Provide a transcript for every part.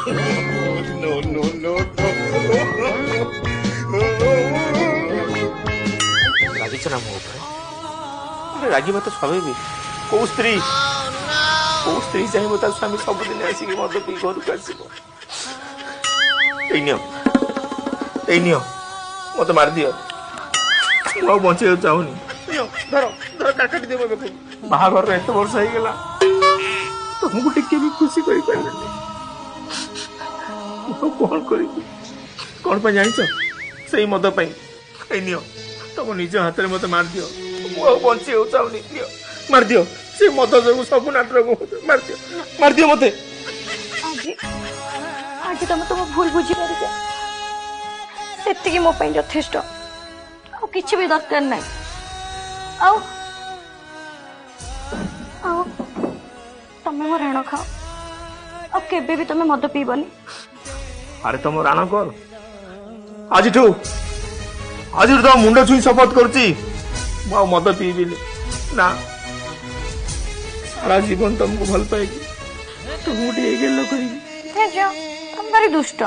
No, no, no, no. রাগিছ না ମୋ ଉପରେ? ରାଗିବା ତ ସ୍ୱାଭାବିକ। କୋଉ ସ୍ତ୍ରୀ ଚାହିଁବ ତା ସ୍ୱାମୀ ସବୁଦିନ ଆସିକି ମଦ ପିଇ ଘରକୁ ଆସିବ? ଏଇ ନିଅ ମତେ ମାରିଦିଅ, ମୁଁ ଆଉ ବଞ୍ଚେଇବାକୁ ଚାହୁଁନି। ଧର କାଟି ଦେବ ଏବେ। ବାହାଘରର ଏତେ ବର୍ଷ ହେଇଗଲା, ତମକୁ ଟିକେ ବି ଖୁସି କରିପାରିଲିନି। ମୁଁ କଣ କରିବି? କଣ ପାଇଁ ଜାଣିଛ? ସେଇ ମଦ ପାଇଁ। ଏଇ ନିଅ, ତମ ନିଜ ହାତରେ ମତେ ମାରିଦିଅ, ମୁଁ ଆଉ ବଞ୍ଚିବାକୁ ଚାହୁଁନି। ନିଅ ମାରିଦିଅ, ସେ ମଦ ଯୋଗୁ ସବୁ ନାଟକ ମାରିଦିଅ ମତେ। ଆଜି ତମେ ତମ ଭୁଲ ବୁଝିପାରିଛ, ସେତିକି ମୋ ପାଇଁ ଯଥେଷ୍ଟ। ଆଉ କିଛି ବି ଦରକାର ନାହିଁ। ଆଉ ତମେ ମୋ ରାଣ ଖାଅ, ଆଉ କେବେ ବି ତମେ ମଦ ପିଇବନି। ଆରେ ତମ ରାଣ କର। ଆଜିଠୁ ତମ ମୁଣ୍ଡ ଛୁଇଁ ଶପଥ କରୁଛି, ମୁଁ ଆଉ ମଦ ପିଇବିନି। ନା, ସାରା ଜୀବନ ତମକୁ ଭଲ ପାଇବି, ତମକୁ ଟିକେ ଗେଲ କରିବି। ତମେ ଭାରି ଦୁଷ୍ଟ।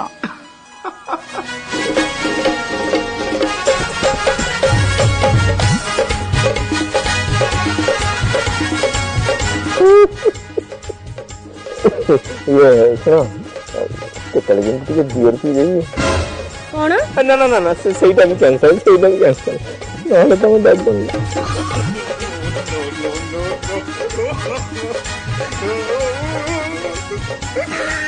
କେତେବେଳେ କେମିତି ଟିକେ ବିୟର ପିଇଦେବି। କଣ? ନା ସେଇଟା ବି କ୍ୟାନ୍ସଲ, ନହେଲେ ତମେ ଦେବନି। No, no, no, no.